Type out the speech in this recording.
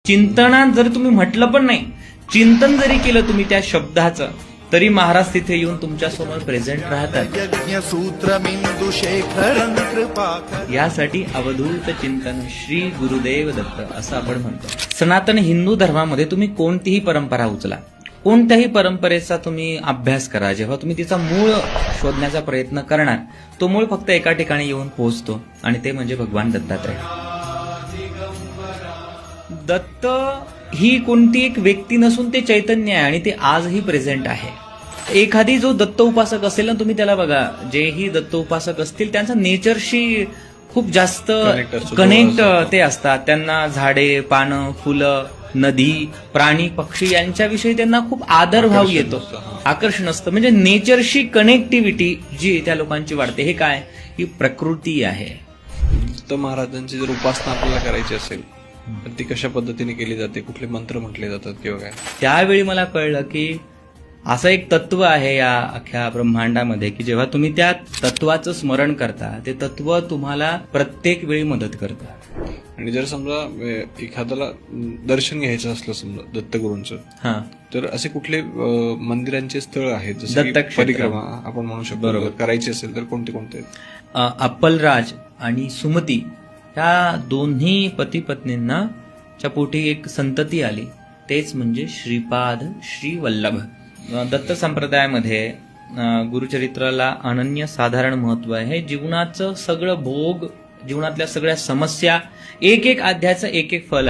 चिंतनात जरी तुम्ही म्हटलं पण नाही, चिंतन जरी केलं तुम्ही त्या शब्दाचं, तरी महाराज तिथे येऊन तुमच्या समोर प्रेझेंट राहतात. यासाठी अवधूत चिंतन श्री गुरुदेव दत्त असं आपण म्हणतो. सनातन हिंदू धर्मामध्ये तुम्ही कोणतीही परंपरा उचला, कोणत्याही परंपरेचा तुम्ही अभ्यास करा, जेव्हा तुम्ही तिचा मूळ शोधण्याचा प्रयत्न करणार, तो मूळ फक्त एका ठिकाणी येऊन पोहोचतो आणि ते म्हणजे भगवान दत्तात्रय. दत्त ही कोणती एक व्यक्ती नसून ते चैतन्य आहे आणि ते आजही प्रेझेंट आहे. एखादी जो दत्त उपासक असेल ना, तुम्ही त्याला बघा, जेही दत्त उपासक असतील त्यांचा नेचरशी खूप जास्त कनेक्ट ते असतात. त्यांना झाडे, पानं, फुलं, नदी, प्राणी, पक्षी यांच्याविषयी त्यांना खूप आदर भाव येतो, आकर्षण असतं. म्हणजे नेचरशी कनेक्टिव्हिटी जी त्या लोकांची वाढते. हे काय? ही प्रकृती आहे. दत्त महाराजांची जर उपासना आपल्याला करायची असेल तर ती कशा पद्धतीने केली जाते, कुठले मंत्र म्हटले जातात किंवा काय? त्यावेळी मला कळलं की असं एक तत्व आहे या अख्ख्या ब्रह्मांडामध्ये की जेव्हा तुम्ही त्या तत्वाचं स्मरण करता, ते तत्व तुम्हाला प्रत्येक वेळी मदत करतं. आणि जर समजा एखाद्याला दर्शन घ्यायचं असलं समजा दत्तगुरूंचं, तर असे कुठले मंदिरांचे स्थळ आहेत जसे परिक्रमा आपण म्हणू शकतो, बरोबर, करायची असेल तर कोणते कोणते आहेत? अप्पलराज आणि सुमती ह्या दोन्ही पती पत्नींना च्या पोटी एक संतती आली, तेच म्हणजे श्रीपाद श्री वल्लभ. दत्त संप्रदायामध्ये गुरुचरित्राला अनन्य साधारण महत्व आहे. जीवनाचं सगळं भोग, जीवनातल्या सगळ्या समस्या, एक एक अध्यायाचं एक एक फल.